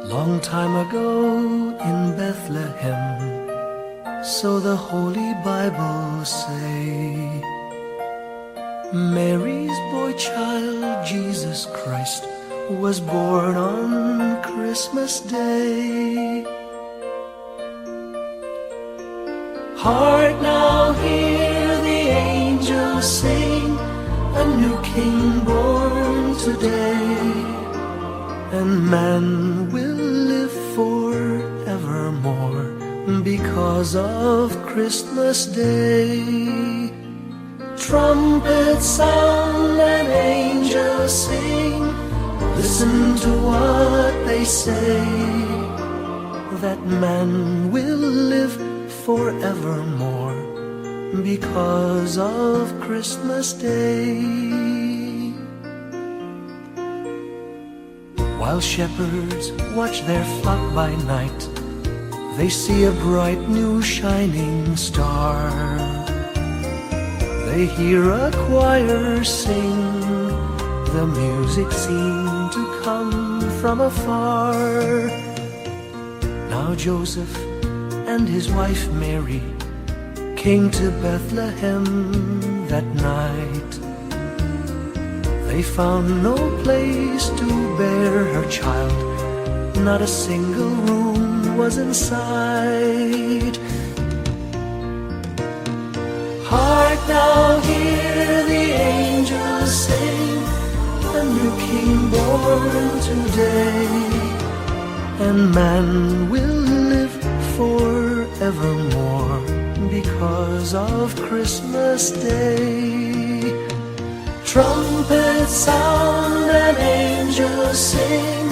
Long time ago in Bethlehem, so the Holy Bible say, Mary's boy child, Jesus Christ, was born on Christmas Day. Hark now, hear the angels sing, a new king born today, and man will live forevermore because of Christmas Day. Trumpets sound and angels sing, listen to what they say, that man will live forevermore because of Christmas Day. While shepherds watch their flock by night, they see a bright new shining star. They hear a choir sing, the music seemed to come from afar. Now Joseph and his wife Mary came to Bethlehem that night. They found no place to bear her child, not a single room was in sight. Hark now, hear the angels sing, a new king born today, and man will live forevermore because of Christmas Day. Trumpets sound and angels sing,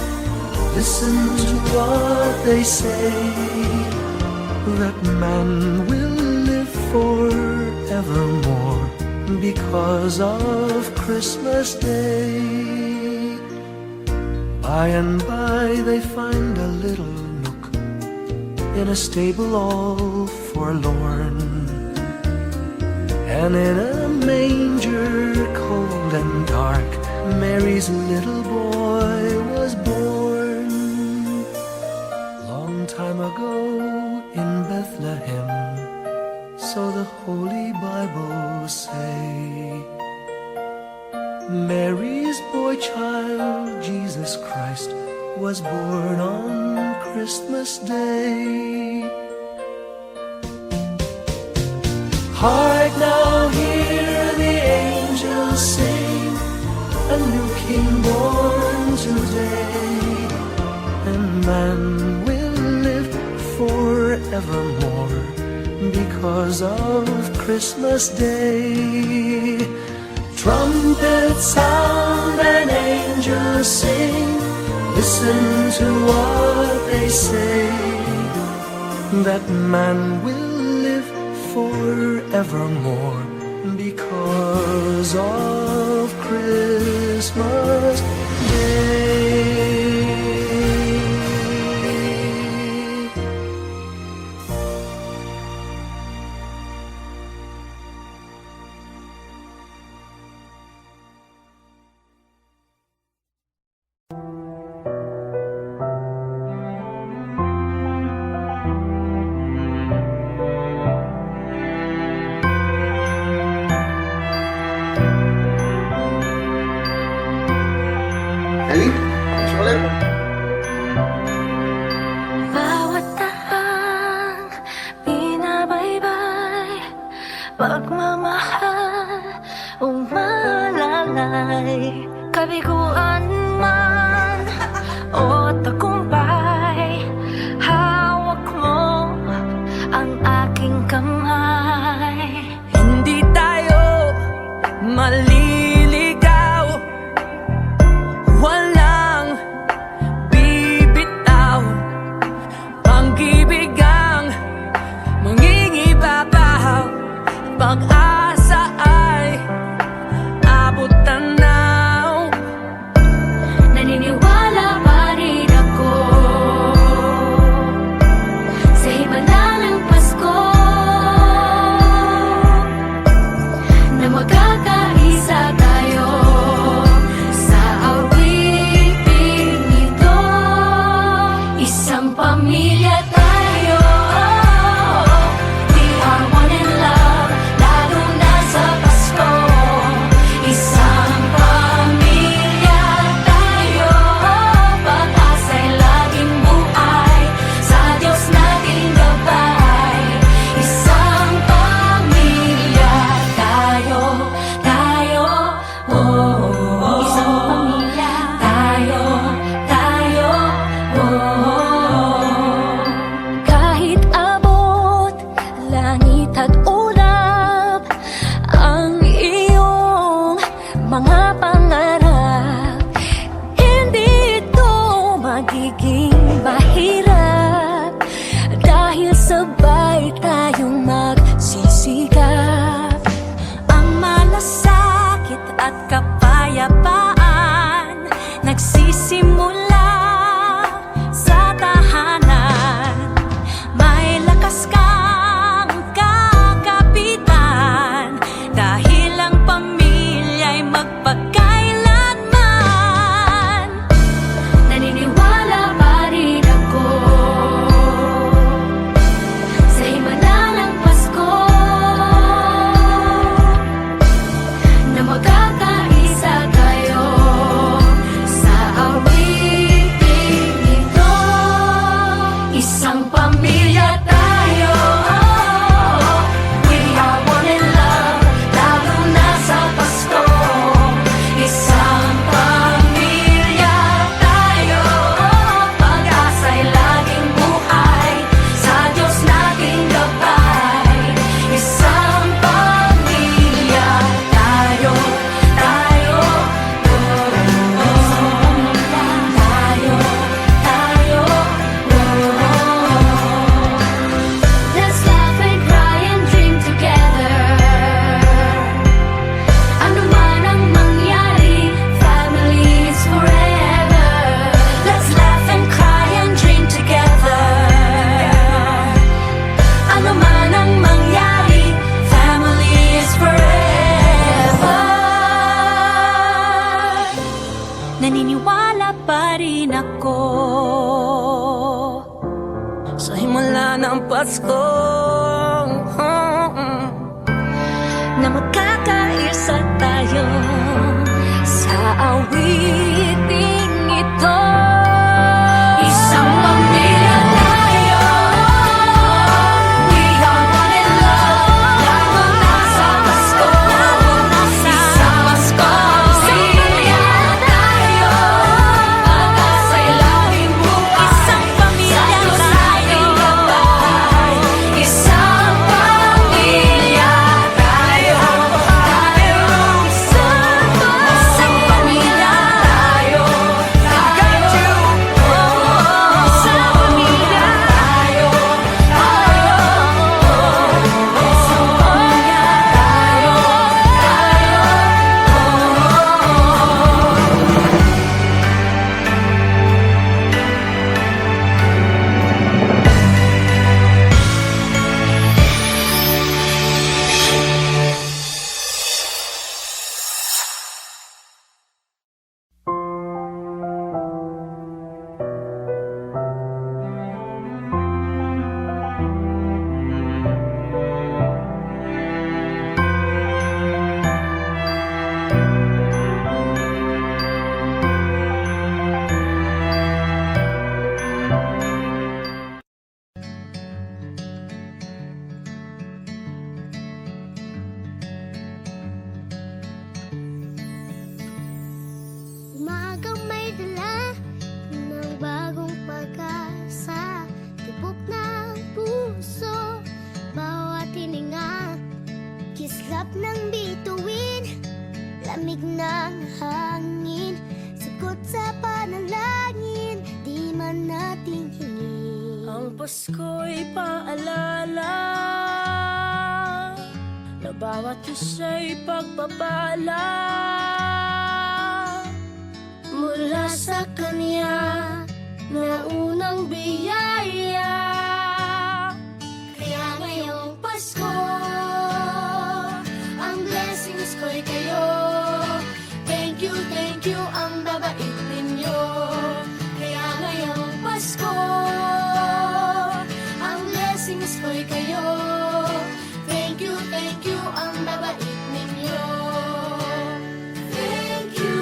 listen to what they say, that man will live forevermore because of Christmas Day. By and by they find a little nook in a stable all forlorn, and in a manger cold and dark, Mary's little boy was born. Long time ago in Bethlehem, so the Holy Bible say, Mary's boy child, Jesus Christ, was born on Christmas Day. Hark now, hear the angels sing, a new king born today, and man will live forevermore because of Christmas Day. Trumpets sound and angels sing, listen to what they say, that man will live forevermore because of Christmas Day. Ellie, masuk ulit. Bawat tahang binabaybay, pagmamahal umalalay, kabiguan man o tagumpay, hawak mo ang aking kamay. Hindi tayo maliligaw, walang bibitaw, pag-ibig ang mangingibabaw, pag-asa ay abot tanaw. magiging mahirap dahil sabay tayong magsisikap. Ang malasakit at kapayapaan nagsisimula sa tahanan. May lakas kang kakapitan dahil ang pamilya'y magpakailanman. Naniniwala pa rin ako sa himala ng Pasko na magkakaisa tayo sa awiting ito. Isang pamilya tayo, we are one in love, lalo na sa Pasko. Isang pamilya tayo, pag-asa'y laging buhay, sa Diyos nating gabay. Isang pamilya tayo, tayo, Let's laugh and cry and dream together. Ano man ang mangyari, family is forever. Let's laugh and cry and dream together. Ano man ang mangyari, family is forever. Naniniwala pa rin ako sa himala ng Pasko na magkakaisa tayo sa awiting ito. Isang pamilya tayo, we are one in love, lalo na sa Pasko. Isang Pasko, pamilya tayo, pag-asa'y laging buhay, isang pamilya tayo, isang pamilya tayo, isang pamilya tayo, isang pamilya tayo, Umagang may dala ng bagong pag-asa, tibok ng puso, bawat hininga, kislap ng bituin, lamig ng hangin, sagot sa panalangin, di man natin hingin. Ang Pasko'y paalala na bawat isa'y pagpapala mula sa Kanya na unang biyaya. Kaya ngayong Pasko, ang blessings ko'y kayo. Thank you, ang babait ninyo. Kaya ngayong Pasko, ang blessings ko'y kayo. Thank you, ang babait ninyo. Thank you,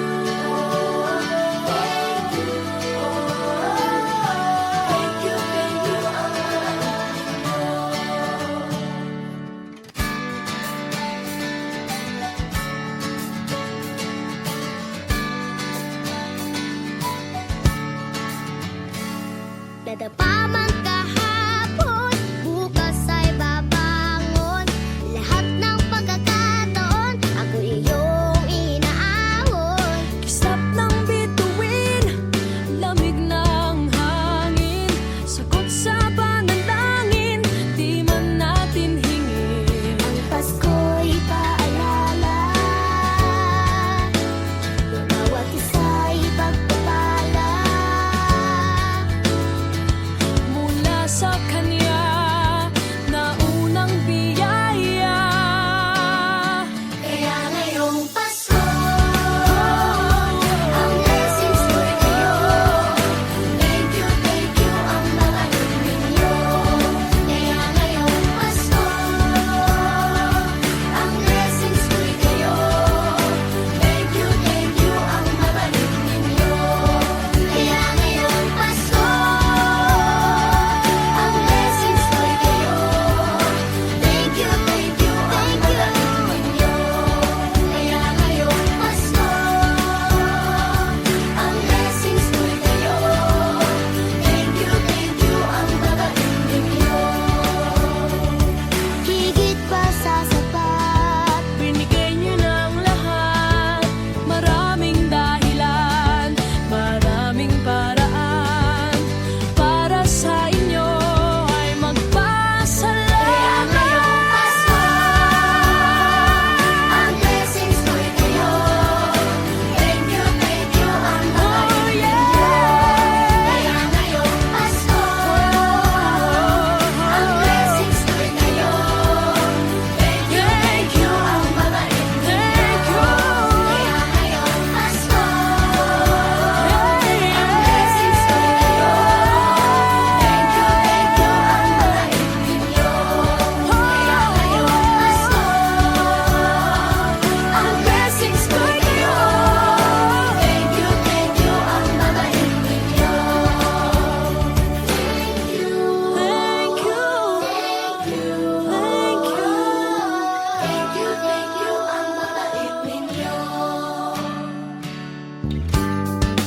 thank you, thank you, ang babait ninyo. Nadapa man kahapon, bukas ay babangon. Lahat ng pagkakataon, ako iyong inaahon. Kislap ng bituin, lamig ng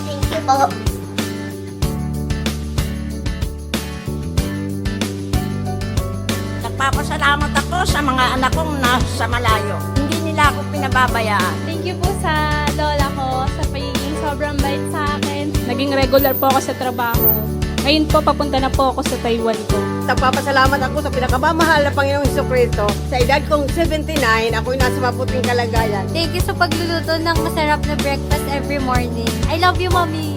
Thank you po. Nagpapasalamat ako sa mga anak kong nasa malayo. Hindi nila ako pinababayaan. Thank you po sa lola ko sa pagiging sobrang bait sa akin. Naging regular po ako sa trabaho. Ngayon po, papunta na po ako sa Taiwan ko. Nagpapasalamat ako sa pinakamamahal na Panginoong Jesucristo. Sa edad kong 79, ako'y nasa mabuting kalagayan. Thank you sa pagluluto ng masarap na breakfast every morning. I love you, Mommy!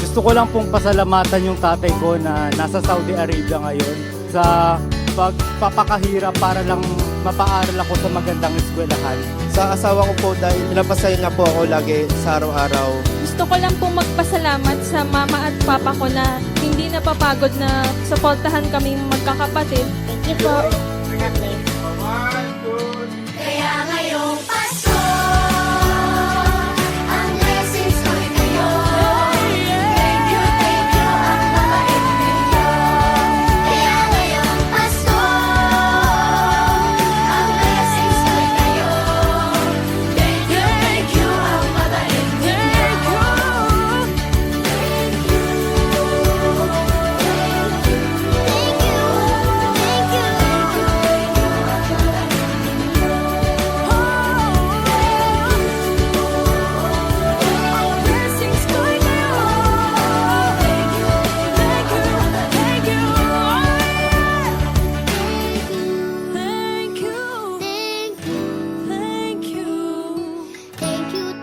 Gusto ko lang pong pasalamatan yung tatay ko na nasa Saudi Arabia ngayon sa pagpapakahirap para lang mapaaral ako sa magandang eskwelahan. Sa asawa ko po dahil pinapasaya niya po ako lagi sa araw-araw. Gusto ko lang pong magpasalamat sa mama at papa ko na hindi napapagod na suportahan kaming magkakapatid. Thank you po. Kaya ngayong Pasko, ang blessings ko'y kayo. Thank you, ang mabait ninyo. Kaya ngayong Pasko, ang blessings ko'y kayo. Thank you, ang mabait ninyo.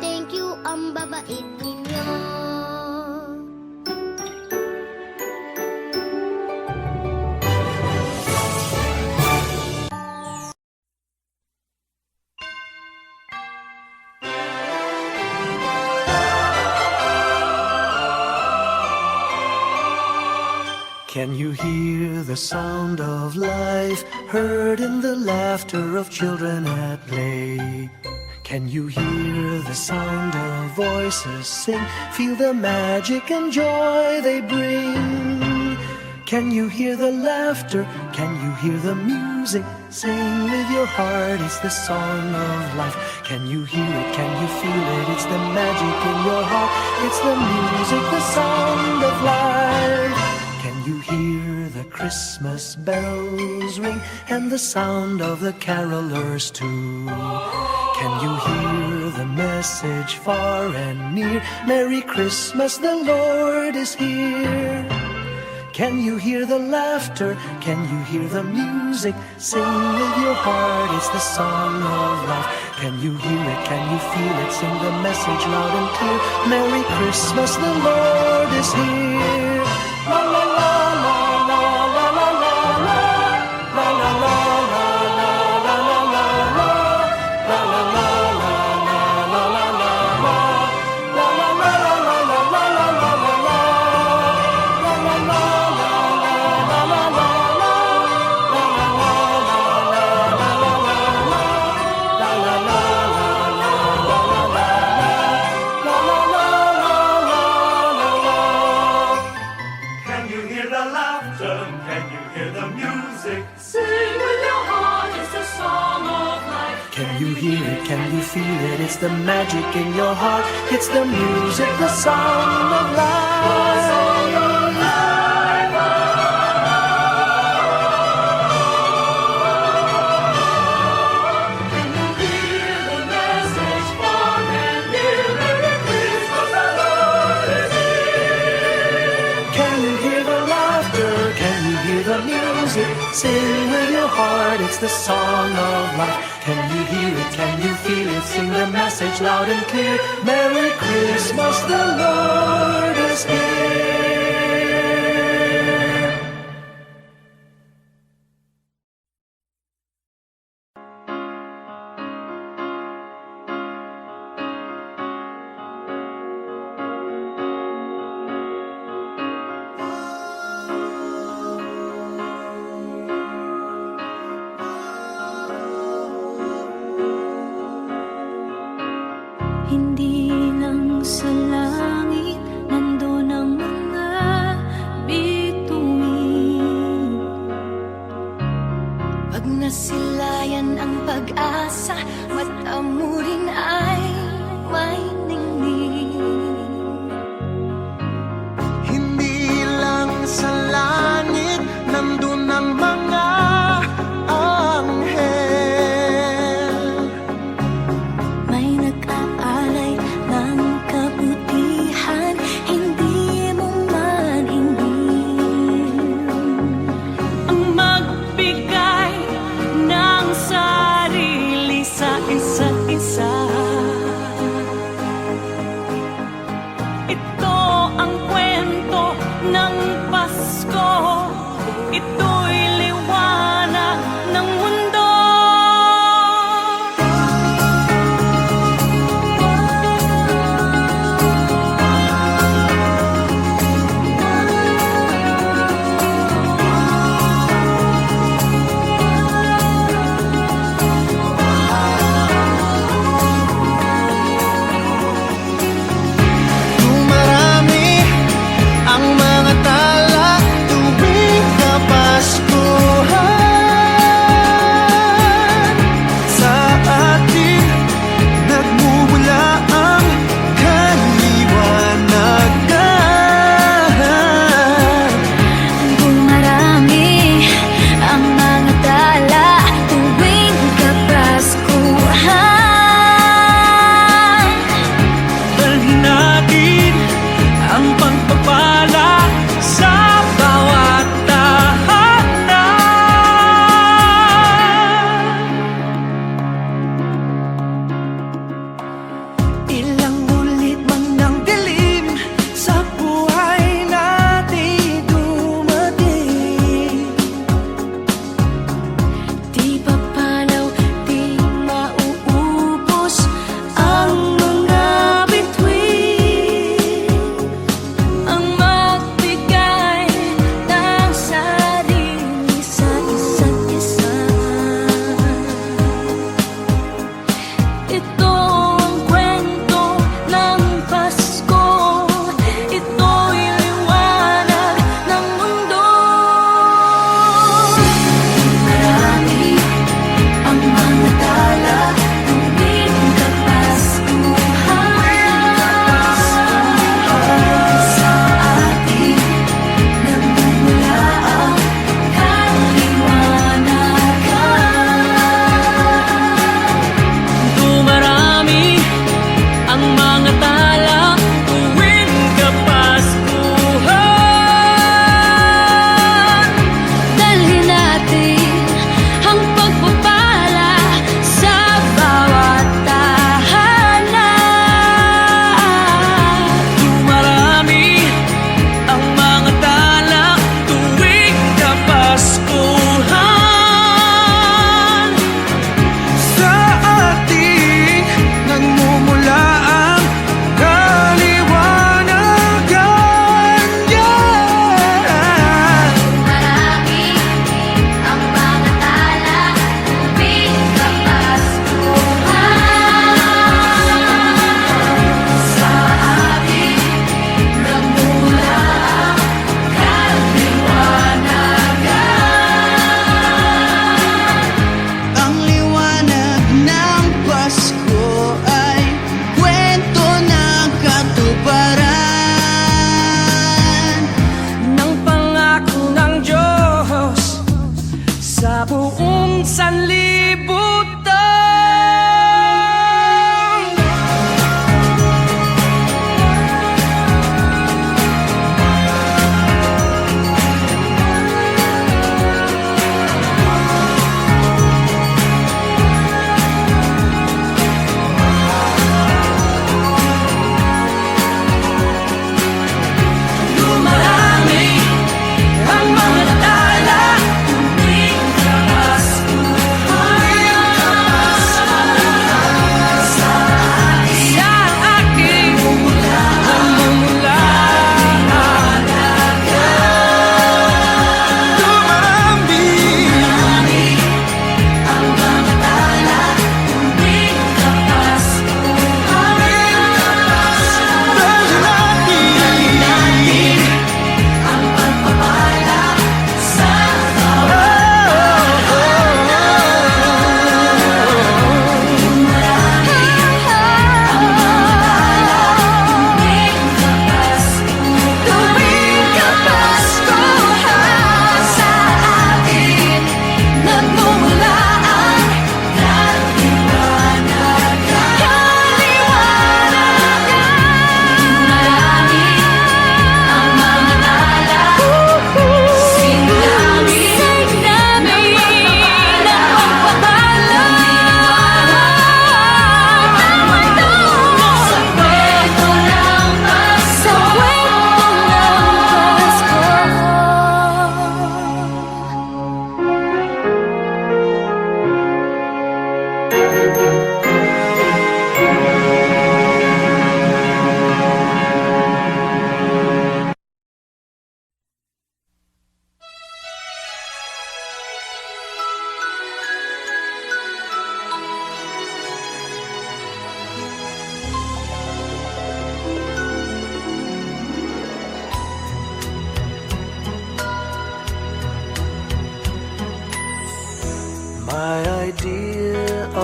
Thank you, ang babait ninyo. Can you hear the sound of life heard in the laughter of children at play? Can you hear the sound of voices sing? Feel the magic and joy they bring. Can you hear the laughter? Can you hear the music? Sing with your heart, it's the song of life. Can you hear it? Can you feel it? It's the magic in your heart. It's the music, the sound of life. Can you hear the Christmas bells ring and the sound of the carolers too? Can you hear the message far and near? Merry Christmas, the Lord is here. Can you hear the laughter? Can you hear the music? Sing with your heart, it's the song of life. Can you hear it? Can you feel it? Sing the message loud and clear. Merry Christmas, the Lord is here. La la la la la la la la la la la la la la la la la. Can you hear the laughter? Can you hear the music? Sing with your heart, it's the song of life. Can you hear it? Can you feel it? It's the magic in your heart. It's the music, the sound of life. Can you hear the message far and near? Merry Christmas, the Lord is here. Can you hear the laughter? Can you hear the music? Sing with your heart, it's the song of life. Can you hear it? Can you feel it? Sing the message loud and clear. Merry Christmas, the Lord is here. Hindi lang sa langit nandun ang mga bituin. Pag nasilayan ang pag-asa, mata mo rin ay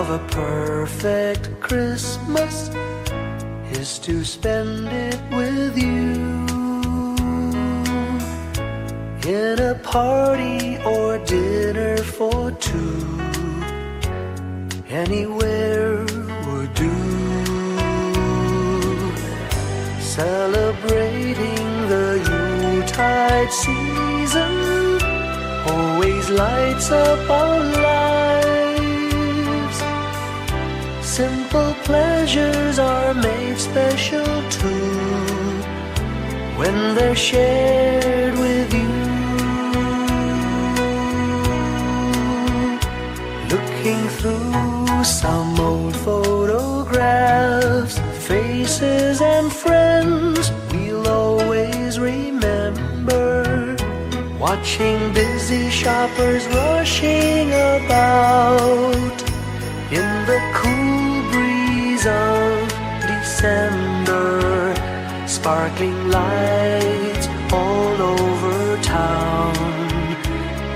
of a perfect Christmas is to spend it with you, in a party or dinner for two. Anywhere would do. Celebrating the Yuletide season always lights up our lives. Simple pleasures are made special too when they're shared with you. Looking through some old photographs, faces and friends we'll always remember. Watching busy shoppers rushing about in the cool breeze of December. Sparkling lights all over town,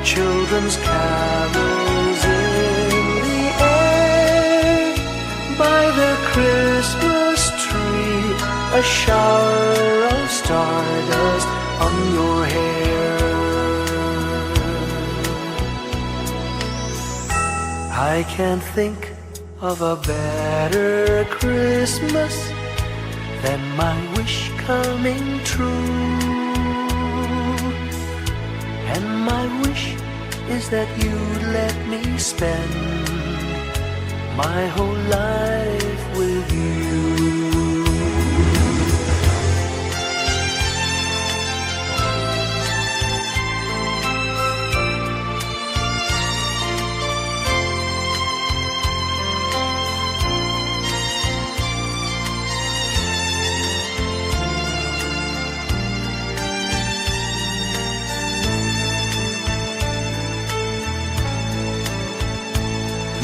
children's carols in the air. By the Christmas tree, a shower of stardust on your hair. I can't think of a better Christmas than my wish coming true. And my wish is that you'd let me spend my whole life with you.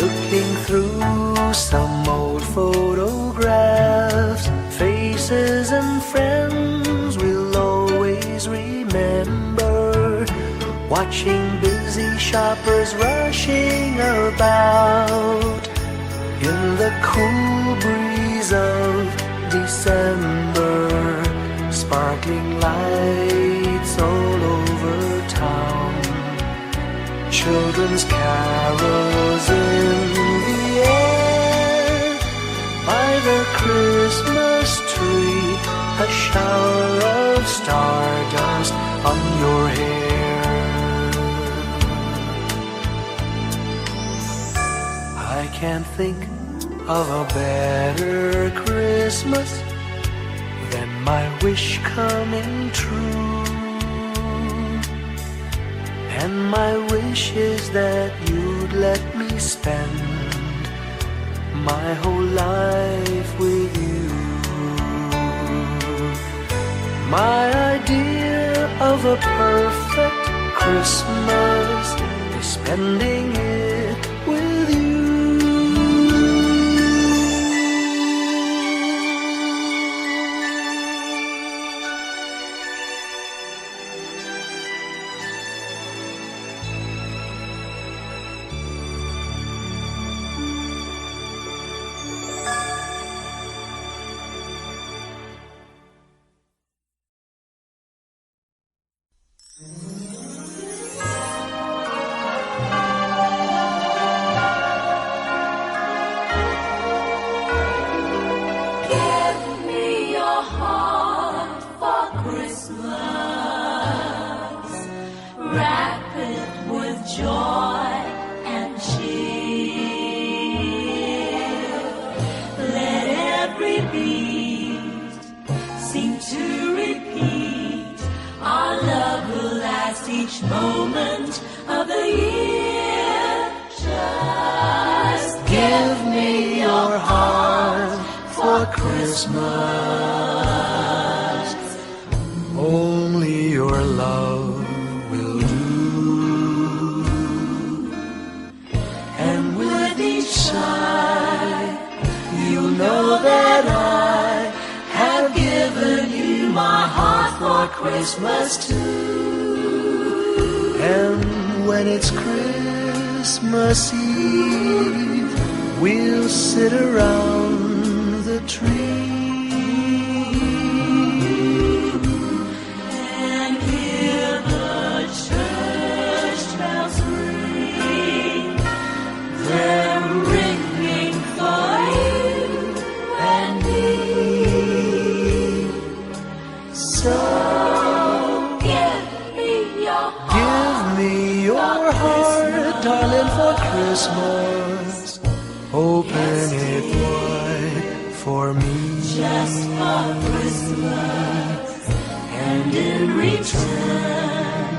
Looking through some old photographs, faces and friends we'll always remember. Watching busy shoppers rushing about in the cool breeze of December. Sparkling lights all over town, children's carols in the air. By the Christmas tree, a shower of stardust on your hair. I can't think of a better Christmas than my wish coming true. And my wish is that you'd let me spend my whole life with you. My idea of a perfect Christmas is spending it with you. Give me your heart for Christmas. Wrap it with joy and cheer. Let every beat seem to repeat. Our love will last each moment of the year. Just give me your heart for Christmas. Only your love will do. And with each sigh, you know that I have given you my heart for Christmas too. And when it's Christmas Eve, we'll sit around the tree And hear the church bells ring. They're ringing for you and me. So give me your Give me your heart, darling, for Christmas. Open it wide for me. just for Christmas, and in return,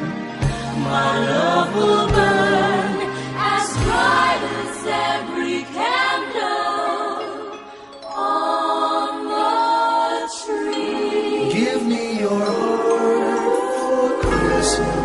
my love will burn as bright as every candle on the tree. Give me your heart for Christmas.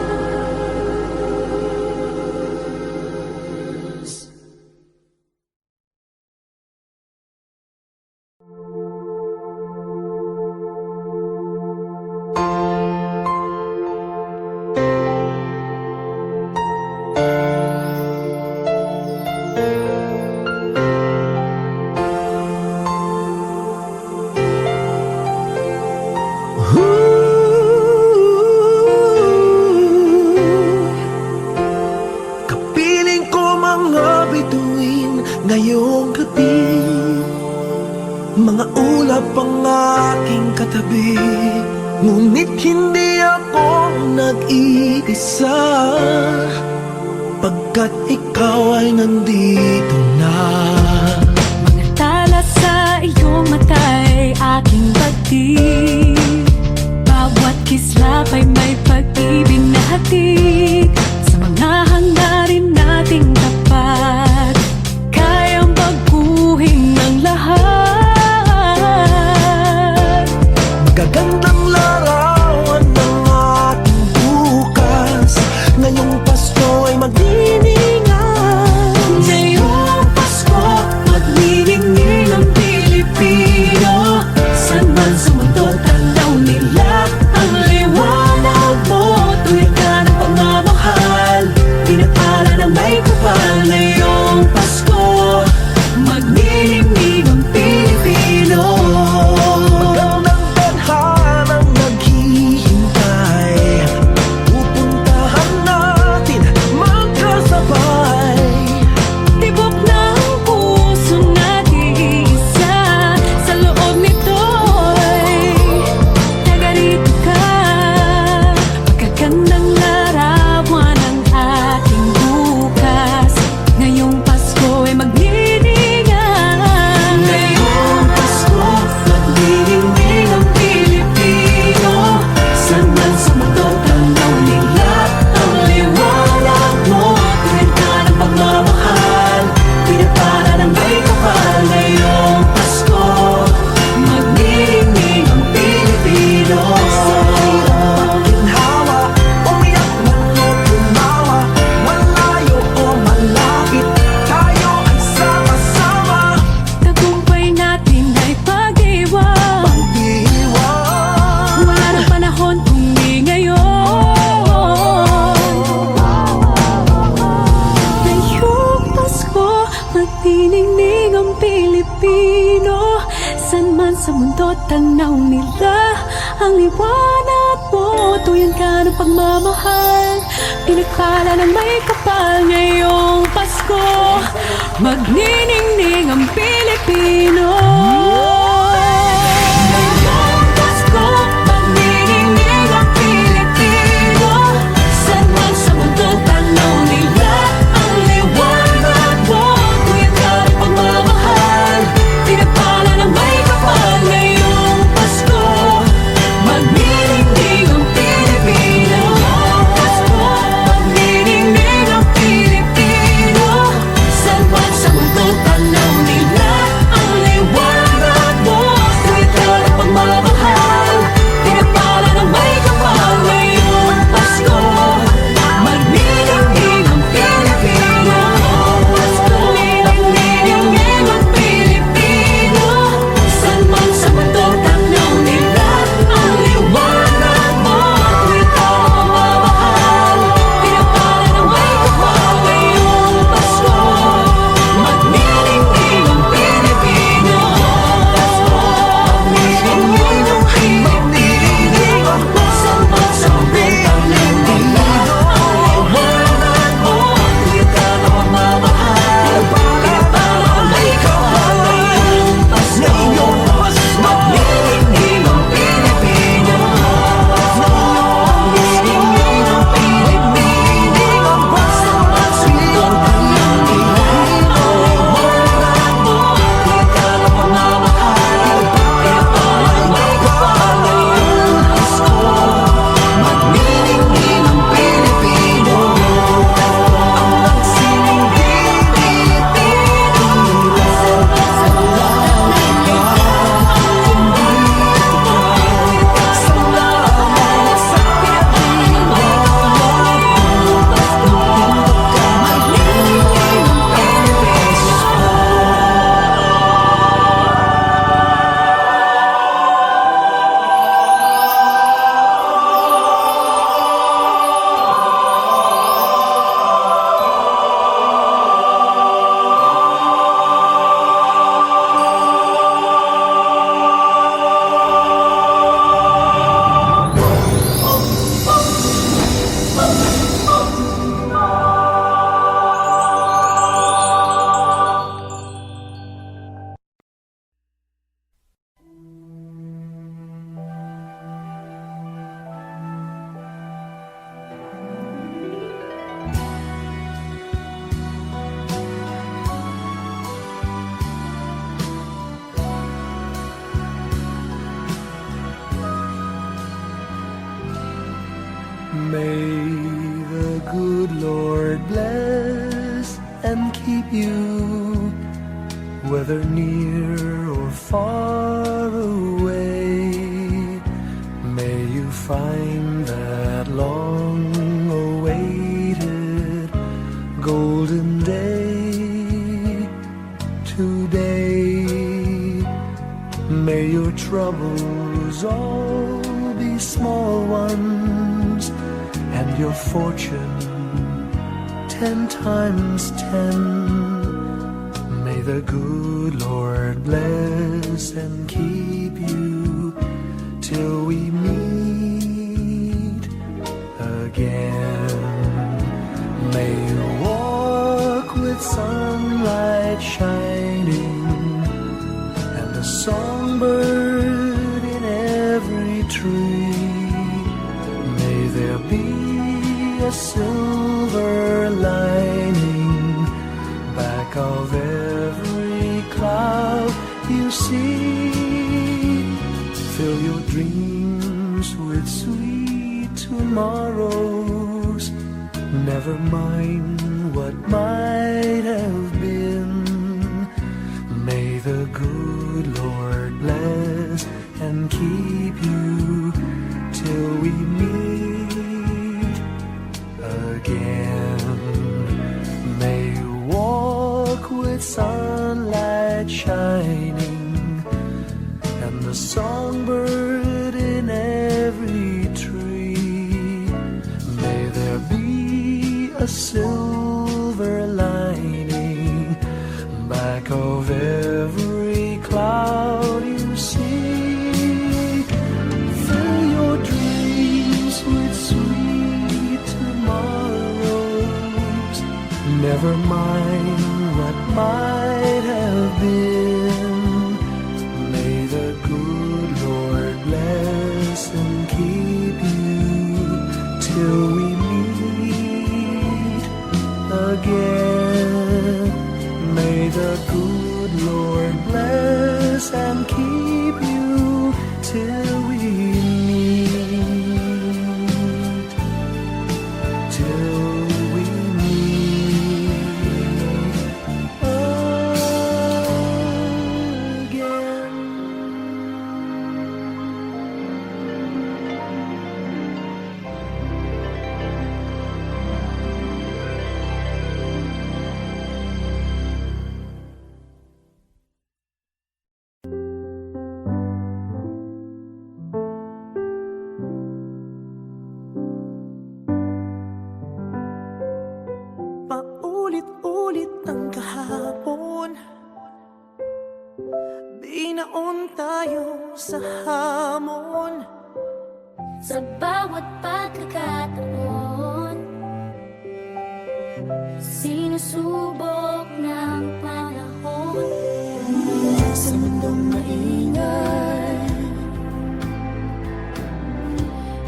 Kapiling ko mga bituin ngayong gabi. Mga ulap ang aking katabi, ngunit hindi ako nag-iisa, pagkat ikaw ay nandito na. Mga tala sa iyong mata'y aking pagtig. Bawat kislap ay may pag-ibig na hatid. Sa mga hangarin nating tapat, kayang baguhin ng lahat. Gagandang larawan ng ating bukas, ngayong Pasko ay magdiningan. Ngayong Pasko, maglilingning ang Pilipino. Saan man sa mundo, tanaw nila ang liwanag mo. Tuwid ka ng pagmamahal, pinapala ng may kapal. Ngayong Pasko, maglilingning ang Pilipino. Magandang tadhanang naghihintay, pupuntahan natin magkasabay. Tibok ng puso natin isa, sa loob nito'y tagarito ka. Magagandang larawan ang ating bukas. Ngayong Pasko ay maglilingnan. Ngayong Pasko, maglilingning ang Pilipino. Saan man sa mundo, tanaw nila ang liwanag mo. Tuwid ka ng pagmamahal, pinapala ng may kapal. Ngayong Pasko, maglilingning ang Pilipino. Ginhawa, umiyak man o tumawa, malayo o malapit, tayo ay sama-sama. Tagumpay natin ay pag-iwan. Pag-iwan, Wala nang panahon kung di ngayon. Ngayong Pasko, maglilingning ang Pilipino. Saan man sa mundo, tanaw nila ang liwanag mo. Tuyan ka ng pagmamahal, pinagpala ng may kapal. Ngayong Pasko, magniningning ang Pilipino. Ngayong Pasko, magniningning ang Pilipino. Saan man sa mundo, tanaw nila ang liwanag mo. Tuyan ka ng pagmamahal, pinagpala ng may kapal. Ngayong Pasko, magniningning ang Pilipino. Pasko, magniningning ang Pilipino. Saan man sa mundo, tanaw nila ang liwanag bless and keep you, whether near or far away. May you find that long-awaited golden day today. May your troubles all be small ones, and your fortune 10 times 10. May the good Lord bless and keep you till we meet again. May you walk with sunlight shining and a songbird in every tree. May there be a silver lining back of every cloud you see. Fill your dreams with sweet tomorrows. Never mind what might have been. May the good Lord bless and keep you till we meet again. May you walk with sunlight shining and the songbird in every tree. May there be a silver lining back of every cloud you see. Fill your dreams with sweet tomorrows. Never mind what might have been. May the good Lord bless and keep you till we meet again. May the good Lord bless and keep you till we meet, till we meet again. Paulit-ulit ang kahapon, binaon tayo sa hamon. Sa bawat pagkakataon, sinusubok ng panahon. Sa mundong maingay,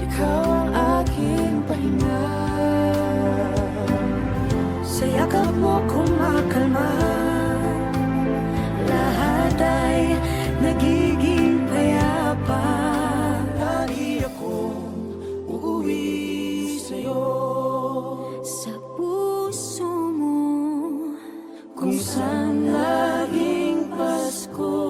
ikaw ang aking pahinga. Sa yakap mo kumakalma, lahat ay nagiging payapa. Lagi akong uuwi sa'yo, sa puso mo, kung saan laging Pasko.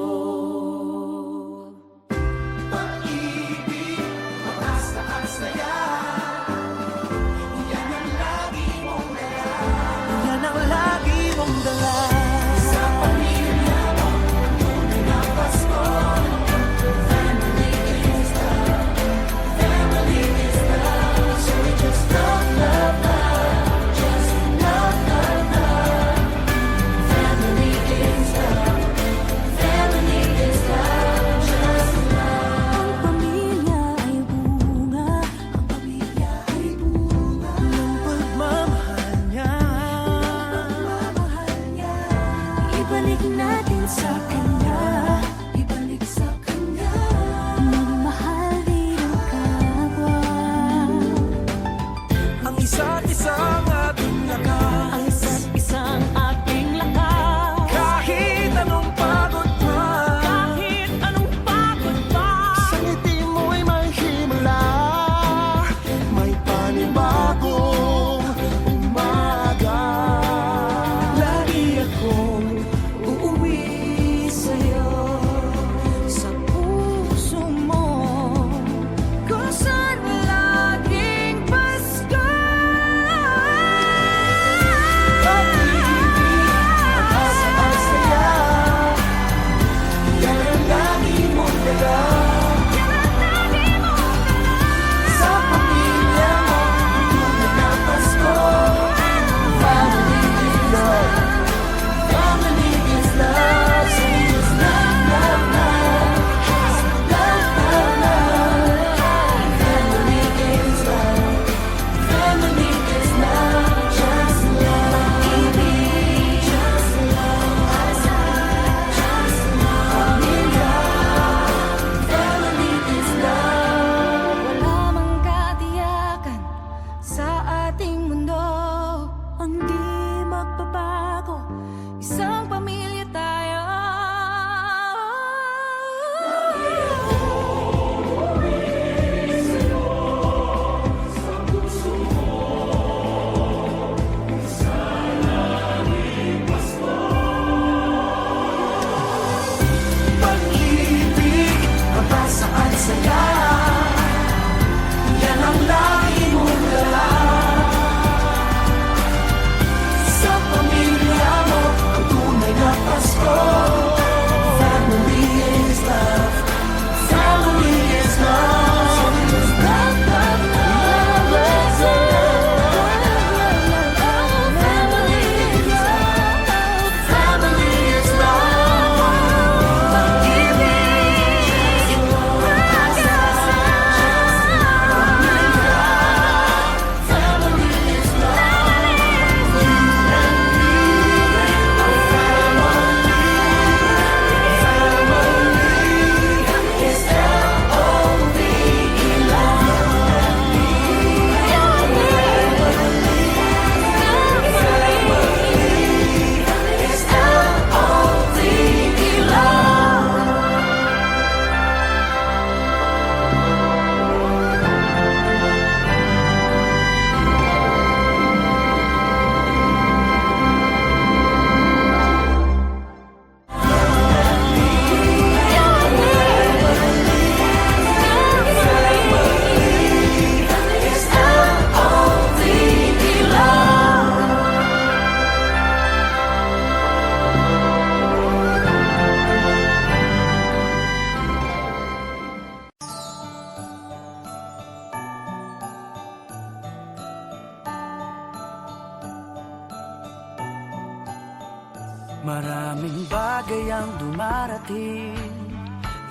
Maraming bagay ang dumarating,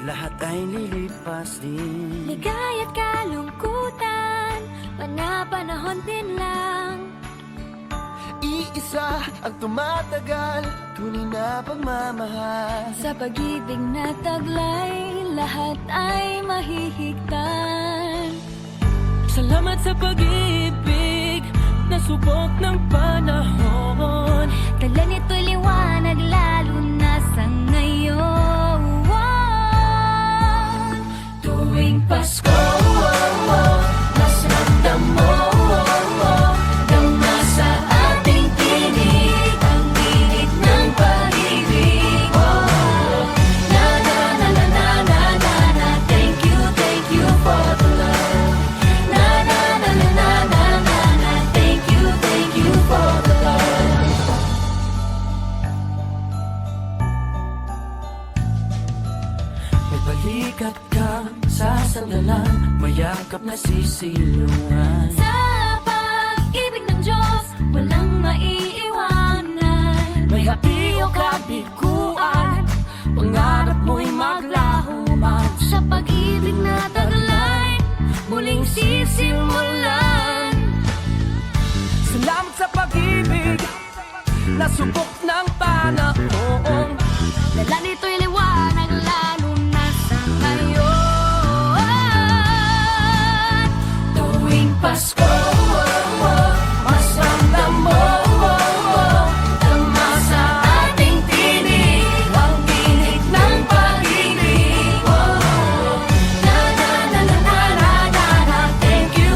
lahat ay lilipas din. Ligaya't kalungkutan, panahon din lang. Iisa ang tumatagal, tunay na pagmamahal. Sa pag-ibig na taglay, lahat ay mahihigtan. Salamat sa pag-ibig na subok ng panahon. Dala nito'y liwanag lalo na sa ngayon. Tuwing Pasko, mas ramdam mo, dama sa ating tinig ang init ng pag-ibig. Na na na na na na na na, thank you for the love. Na na na na na na na na, thank you for the love. May balikat kang sasandalan, mayakap na sisilungan. Sa pag-ibig ng Diyos, walang maiiwanan. May happy o kabiguan, pangarap mo'y maglaho man. Sa pag-ibig na taglay, muling sisimulan. Salamat sa pag-ibig na subok ng panahon. Dala nito'y liwanag lalo na sa ngayon. Tuwing Pasko, mas ramdam mo, dama sa ating tinig ang init ng pag-ibig. Na na na na na na na na, thank you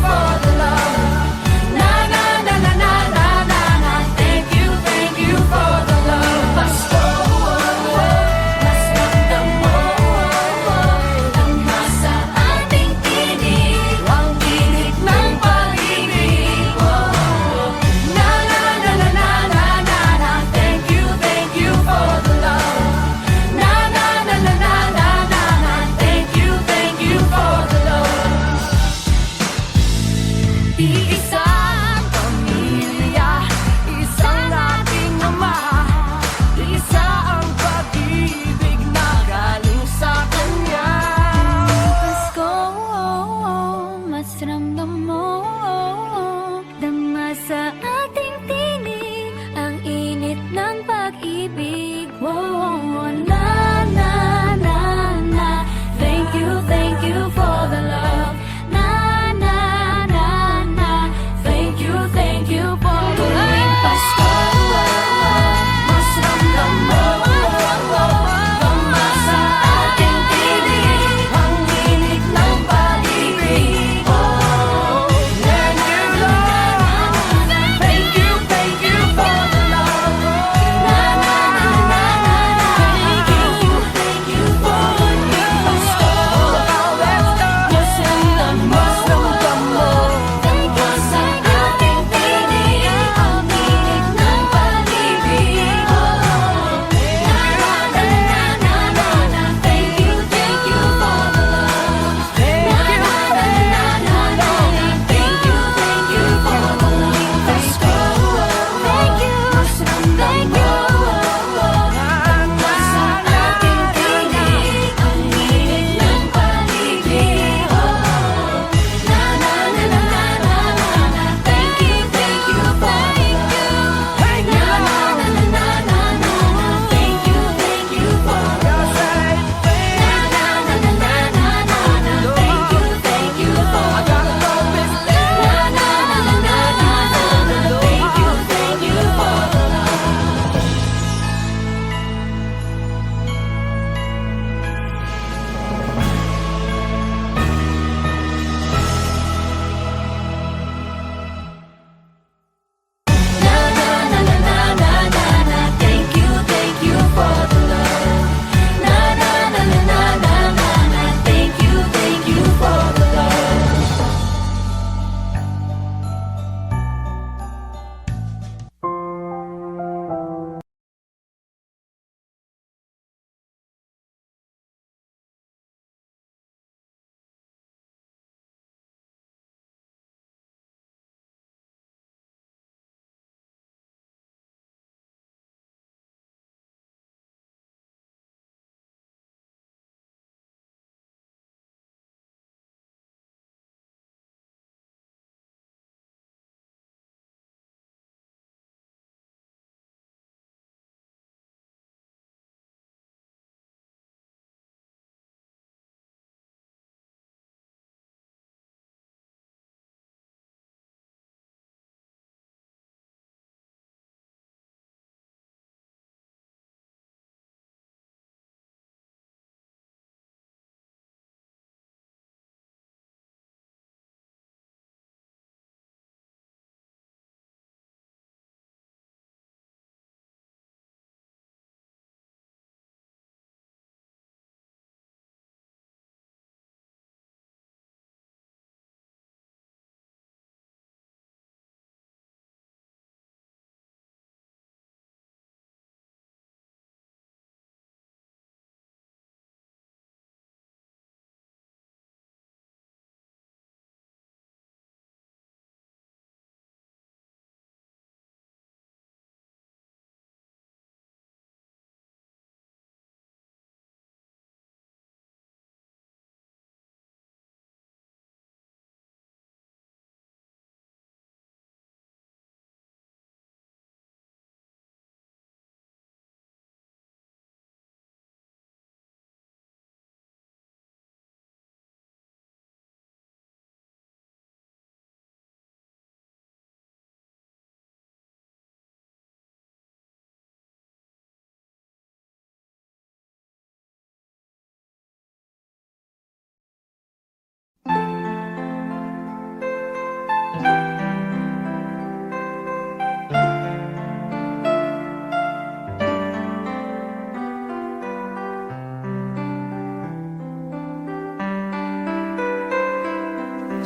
for the love. Na na na na na na na na, thank you for the love. Pasko, mas ramdam mo, dama sa ating tinig ang init ng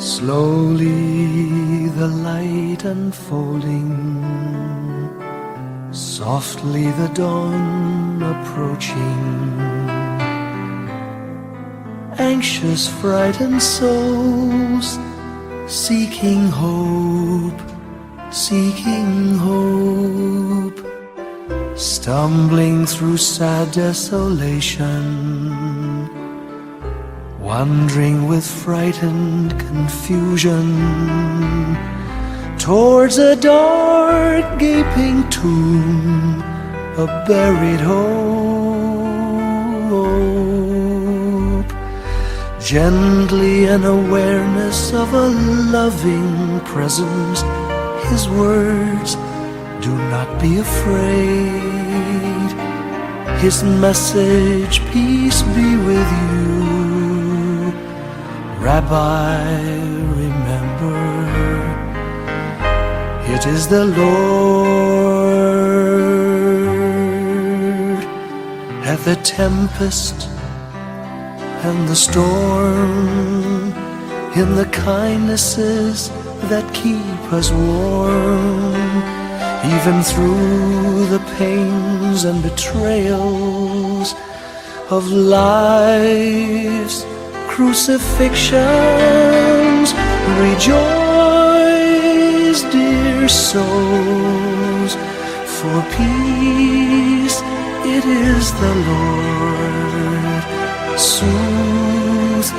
Slowly the light unfolding, softly the dawn approaching. Anxious, frightened souls seeking hope, seeking hope, stumbling through sad desolation, wandering with frightened confusion towards a dark gaping tomb, a buried hope. Gently an awareness of a loving presence, His words, do not be afraid. His message, peace be with you. Rabbi, remember, it is the Lord. At the tempest and the storm, in the kindnesses that keep us warm, even through the pains and betrayals of life's crucifixions. Rejoice, dear souls, for peace it is the Lord. Soothe,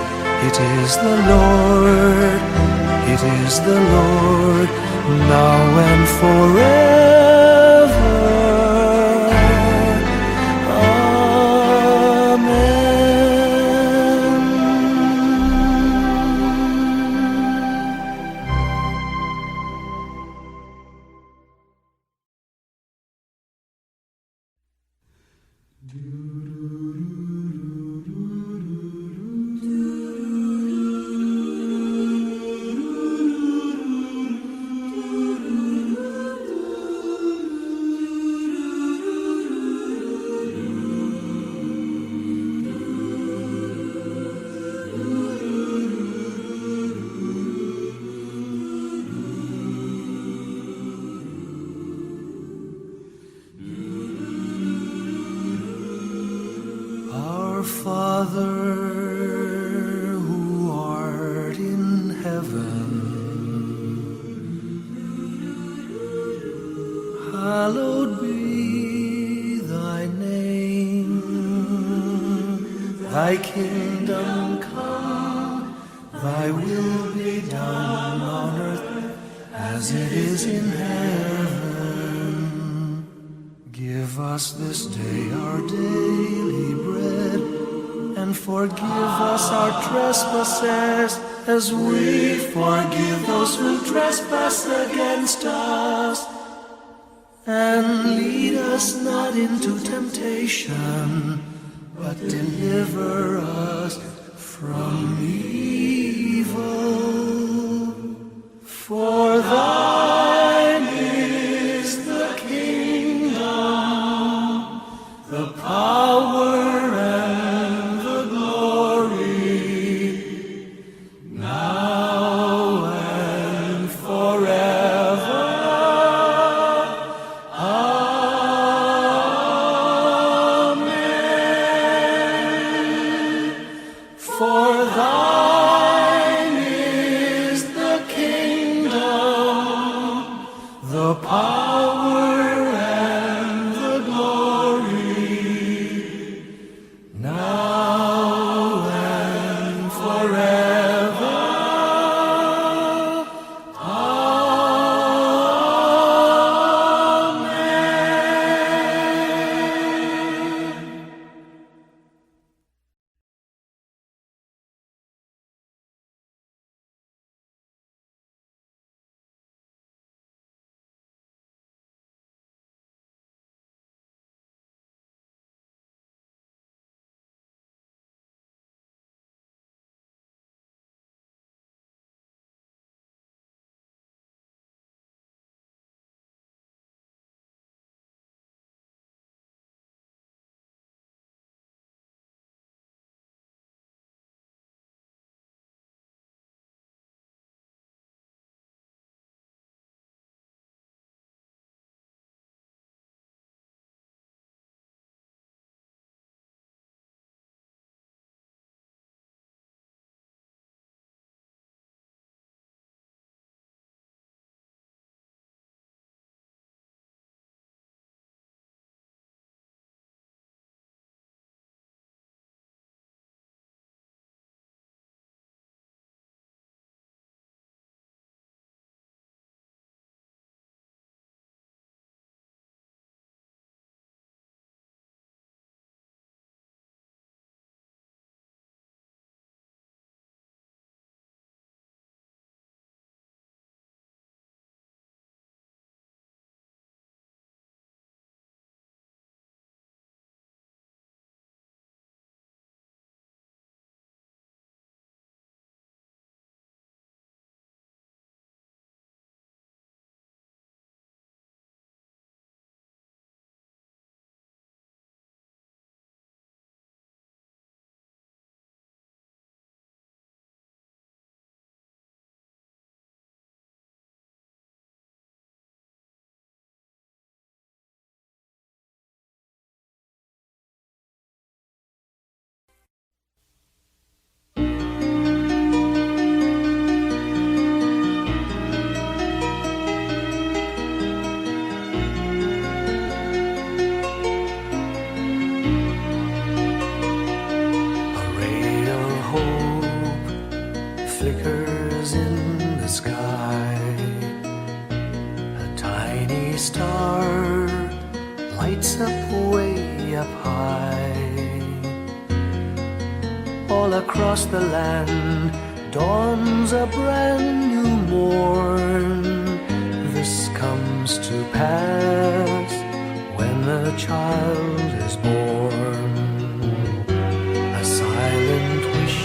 it is the Lord, it is the Lord, now and forever. Our Father, who art in heaven, hallowed be thy name. Thy kingdom come, thy will be done on earth as it is in heaven. Give us this day our daily bread, and forgive us our trespasses, as we forgive those who trespass against us. And lead us not into temptation, but deliver us from evil. For thine is the kingdom, the power, and the glory, now and forever. Amen. For thine is the kingdom, the power, and the glory, now and forever. Amen. flickers in the sky. A tiny star lights up way up high. All across the land dawns a brand new morn. This comes to pass when a child is born. A silent wish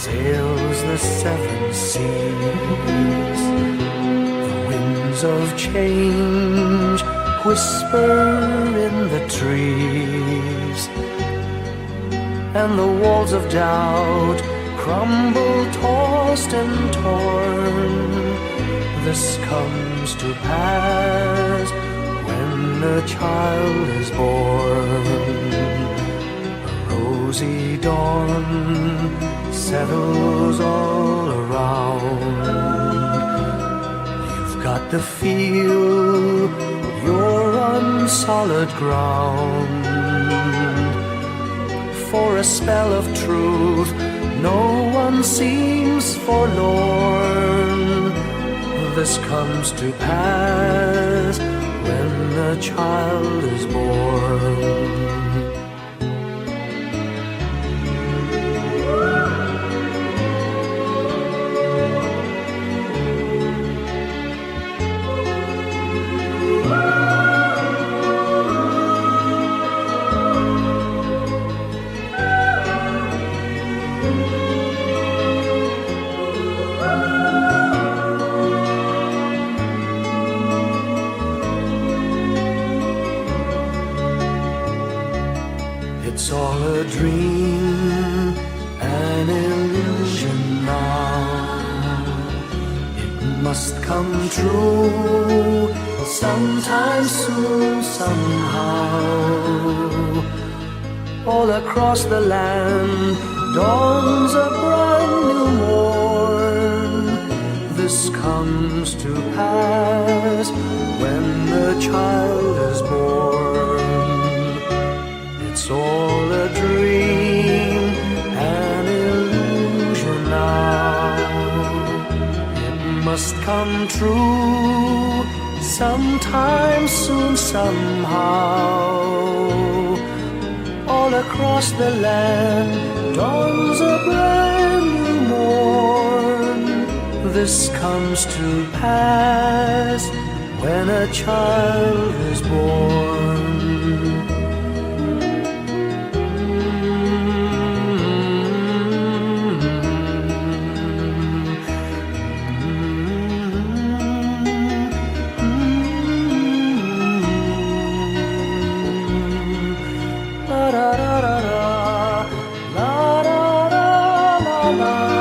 sails the seven seas. The winds of change whisper in the trees, and the walls of doubt crumble, tossed and torn. This comes to pass when the child is born. A rosy dawn settles all around. You've got to feel you're on solid ground. For a spell of truth, no one seems forlorn. This comes to pass when the child is born. It's all a dream, an illusion now. It must come true sometime soon, somehow. All across the land dawns a brand new morn. This comes to pass when the child is born. It's all a dream, an illusion now. It must come true sometime soon, somehow. All across the land dawns a brand new morn. This comes to pass when a child is born. La la la la la la la la la.